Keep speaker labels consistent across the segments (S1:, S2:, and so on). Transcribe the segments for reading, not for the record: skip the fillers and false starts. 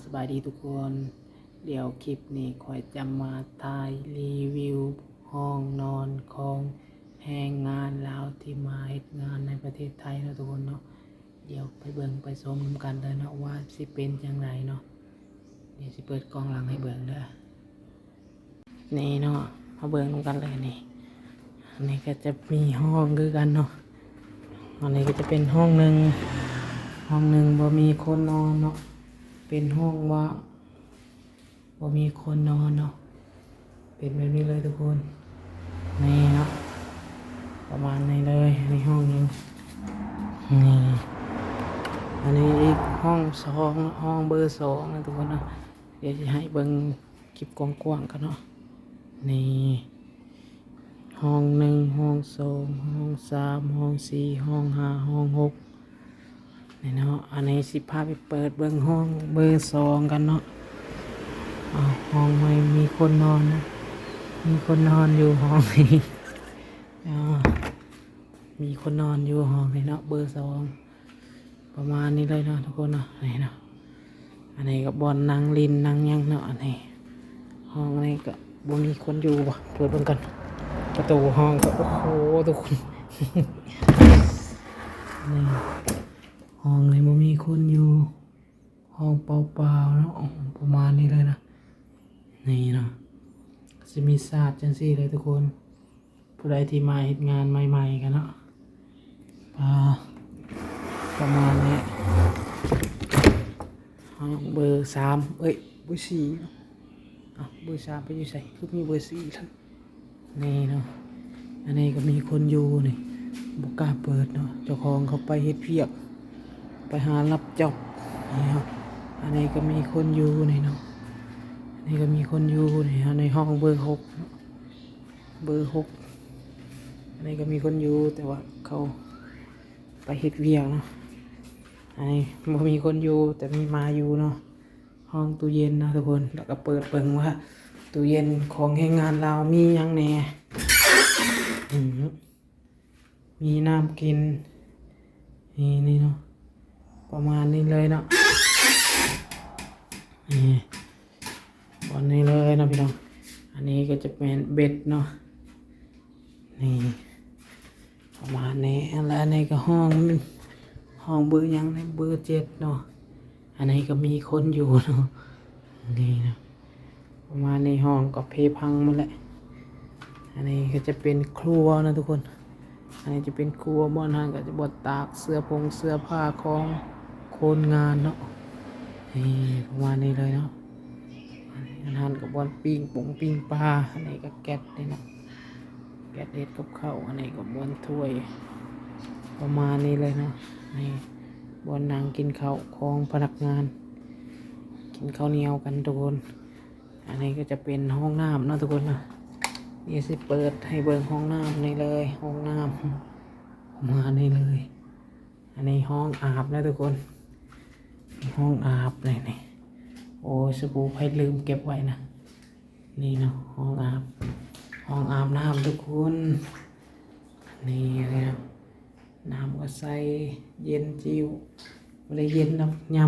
S1: สบายดีทุกคน เดี๋ยวคลิปนี้คอยจะมาถ่ายรีวิวห้องนอนของแรงงานลาวที่มาเฮ็ดงานในประเทศไทยนะทุกคนเนาะเดี๋ยวไปเบิ่งไปชมกันเลยเนาะว่าสิเป็นจังไรเนาะเดี๋ยวสิเปิดกล้องหลังให้เบิ่งเด้อนี่เนาะมาเบิ่งกันเลยนี่อันนี้ก็จะมีห้องคือกันเนาะอันนี้ก็จะเป็นห้องหนึ่งบ่มีคนนอนเนาะเป็นห้องว่างบ่มีคนนอนเนาะเป็นแบบนี้เลยทุกคนนี่เนาะประมาณนี้เลยในห้องนึงนี่อันนี้อีกห้องสองห้องเบอร์สองนะทุกคนนะเดี๋ยวจะให้เบิ่งคลิปกว้างๆกันเนาะนี่ห้องหนึ่งห้องสองห้องสามห้องสี่ห้องห้าห้องหกนี่เนาะอันนี้สิพาไปเปิดเบิ่งห้องเบอร์สองกันเนาะห้องไม่มีคนนอนนะมีคนนอนอยู่ห้องนี้มีคนนอนอยู่ห้องนี้เนาะเบอร์สองประมาณนี้เลยเนาะทุกคนเนาะนี่เนาะอันนี้ก็บอลนางลินนางยังเนาะอันนี้ห้องนี้ก็บ่มีคนอยู่ว่ะเปิดเบิ่งกันประตูห้องก็โอ้โหทุกคนนี่ห้องนี้บ่มีคนอยู่ห้องเปล่าๆเนาะประมาณนี้เลยนะนี่เนาะจะมีศาสตร์จังซี่เลยทุกคนผู้ใดที่มาเฮ็ดงานใหม่ๆกันเนาะประมาณนี้ห้องเบอร์สามเบอร์สี่เบอร์สามไปอยู่ใส่คือมีเบอร์สี่ทั้งนี่เนาะอันนี้ก็มีคนอยู่นี่บ่กล้าเปิดเนาะเจ้าของเขาไปเฮ็ดเพียกไปหารับจอบนี่ครับอันนี้ก็มีคนอยู่นี่เนาะอันนี้ก็มีคนอยู่นี่ในห้องเบอร์หกอันนี้ก็มีคนอยู่แต่ว่าเขาไปเฮ็ดเวียกเนาะอันนี้บ่มีคนอยู่แต่มีมาอยู่เนาะห้องตู้เย็นนะทุกคนแล้วก็เปิดเบิ่งว่าตู้เย็นของแรงงานเรามีหยังแหน่มีน้ำกินนี่เนาะประมาณนี้เลยเนาะนี่บนนี้เลยนะพี่น้องอันนี้ก็จะเป็นเบ็ดเนาะนี่ประมาณนี้แล้วอันนี้ก็ห้องเบอร์ยังในเบอร์7เนาะอันนี้ก็มีคนอยู่เนาะนี่นะประมาณนี้ห้องก็เพพังหมดแหละอันนี้ก็จะเป็นครัวนะทุกคนอันนี้จะเป็นครัวบ่อนหางก็จะบ่อนตากเสื้อผ้าของคนงานเนาะนี่ประมาณนี้เลยเนาะอันนั้นก็บ่อนปิ้งปลาอันนี้ก็แก๊สนี่เนาะแก๊สเด็ดกับข้าวอันนี้ก็บ่อนถ้วยประมาณนี้เลยเนาะนี่บ่อนนั่งกินข้าวของพนักงานกินข้าวเหนียวกันทุกคนอันนี้ก็จะเป็นห้องน้ำเนาะทุกคนนะนี่สิเปิดให้เบิ่งห้องน้ำนี่เลยห้องน้ำมานี่เลยอันนี้ห้องอาบนะทุกคนห้องอาบนี่โอ้สบู่ไผ่ลืมเก็บไว้นะนี่เนาะห้องอาบน้ำทุกคนนี่เลยนะน้ำก็ใสเย็นจิ้วไม่ได้เย็นนะย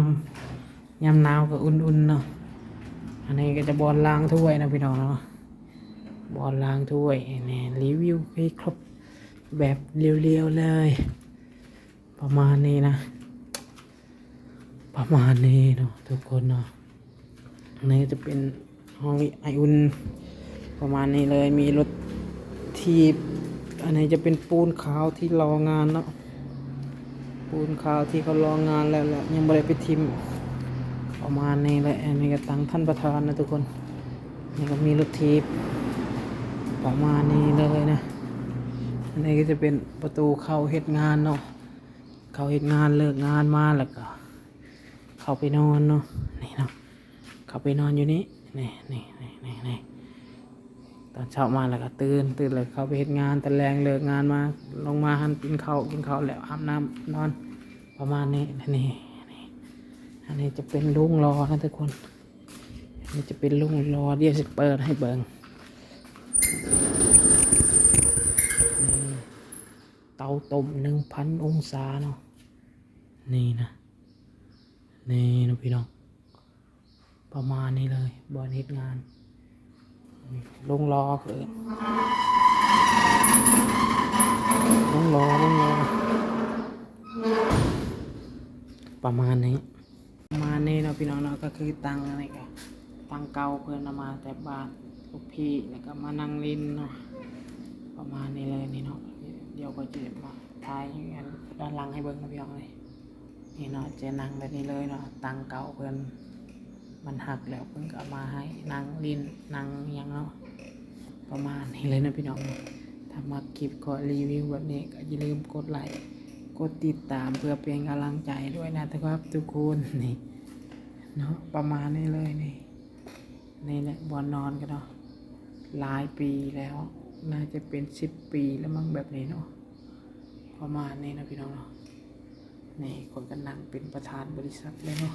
S1: ำหนาวก็อุ่นๆเนาะอันนี้ก็จะบอลล้างถ้วยนะพี่น้องเนาะบอลล้างถ้วยนี่รีวิวให้ครบแบบเรียวๆเลยประมาณนี้นะประมาณนี้เนาะทุกคนเนาะอันนี้จะเป็นห้องไออุ่นประมาณนี้เลยมีรถทีบอันนี้จะเป็นปูนขาวที่รองานเนาะปูนขาวที่เขารองานแล้วยังไม่ได้ไปทิมประมาณนี้แหละอันนี้ก็ตั้งท่านประธานนะทุกคนนี่ก็มีรถทีบประมาณนี้เลยนะอันนี้ก็จะเป็นประตูเข้าเฮ็ดงานเนาะเข้าเฮ็ดงานเลิกงานมาแล้วก็เข้าไปนอนเนาะนี่เนาะเข้าไปนอนอยู่นี่นี่ตอนเช้ามาแล้วก็ตื่นเลยเข้าไปเฮ็ดงานแต่แรงเลิกงานมาลงมาหันกินข้าวแล้วอาบน้ำนอนประมาณนี้นี่อันนี้จะเป็นลุงรอนะทุกคนอันนี้จะเป็นลุงรอเดี๋ยวจะเปิดให้เบิ่งเตาต้ม 1,000 องศาเนาะนี่นะพี่น้อง ประมาณนี้เลยบอลเฮ็ดงานลงรอคือลงรอประมาณนี้ประมาณนี้เนาะพี่น้องเนาะก็คือตังอะไรกันตังเก่าเพื่อนเอามาแต่บ้านลูกพี่แล้วก็มานั่งลินเนาะประมาณนี้เลยนี่เนาะเดี๋ยวก็จะมาถ่ายกันด้านหลังให้เบิ่งนะพี่น้องเลยนี่เนาะจะนั่งแบบนี้เลยเนาะตังเก่าเพื่อนมันหักแล้วเพิ่นก็เอามาให้นั่งลินนั่งหยังเนาะประมาณนี้เลยนะพี่น้องถ้ามาคลิปก็รีวิวแบบนี้ก็อย่าลืมกดไลค์กดติดตามเพื่อเป็นกำลังใจด้วยนะครับทุกคนนี่เนาะประมาณนี้เลยนี่แหละบอนนอนกันเนาะหลายปีแล้วน่าจะเป็น10 ปีแล้วมั้งแบบนี้เนาะประมาณนี้นะพี่น้องเนาะนี่คนกันนั่งเป็นประธานบริษัทเลยเนาะ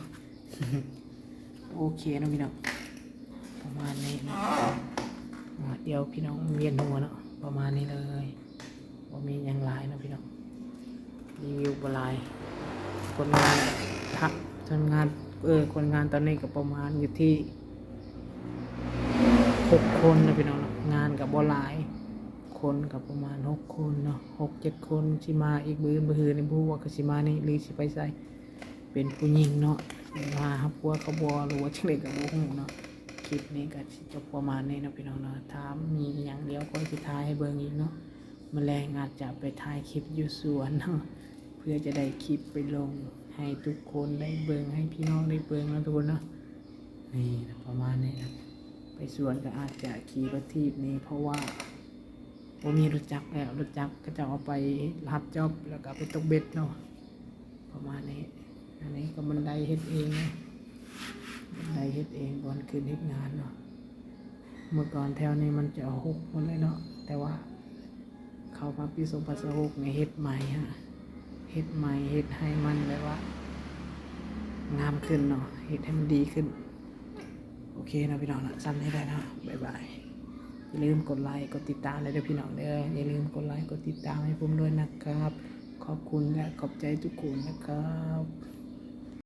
S1: โอเคนะพี่น้องประมาณนี้นะเดี๋ยวพี่น้องเวียนหัวเนาะประมาณนี้เลยว่ามีอย่างไรนะพี่น้องรีวิวบลายคนงานทักคนงานคนงานตอนนี้ก็ประมาณอยู่ที่6 คนนะพี่น้องเนาะงานกับบหลายคนกับประมาณ6 คนเนาะ6-7 คนสิมาอีกบืนในผู้ว่าก็สิมานี่หรือสิไปใส่เป็นผู้หญิงเนาะมาครับพวกเขาบอหรือว่าเฉลยกับบุ้งเนาะคลิปนี้ก็จะประมาณนี้นะพี่น้องเนาะถามมีอย่างเดียวก็จะทายให้เบิ่งอีกเนาะแมลงอาจจะไปถ่ายคลิปอยู่สวนเนาะเพื่อจะได้คลิปไปลงให้ทุกคนได้เบิ่งให้พี่น้องได้เบิ่งนะทุกคนเนาะนี่นะประมาณนี้นะไปสวนก็อาจจะขี่รถทีบนี้เพราะว่าผมมีรถจักรแล้วรถจักรก็จะเอาไปรับจ็อบแล้วก็ไปตกเบ็ดเนาะประมาณนี้อันนี้ก็บันไดเฮ็ดเองนะบันไดเฮ็ดเองก่อนขึ้นเฮ็ดงานเนาะเมื่อก่อนแถวนี้มันจะหกหมดเลยเนาะแต่ว่าเข้ามาปี2026ในเฮ็ดใหม่ฮะเฮ็ดใหม่เฮ็ดให้มันแบบว่างามขึ้นเนาะเฮ็ดให้มันดีขึ้นโอเคนะพี่น้องนะซ้ำให้ได้นะบ๊ายบายอย่าลืมกดไลค์กดติดตามเลยเด้อพี่น้องเด้ออย่าลืมกดไลค์กดติดตามให้ผมด้วยนะครับขอบคุณและขอบใจทุกคนนะครับ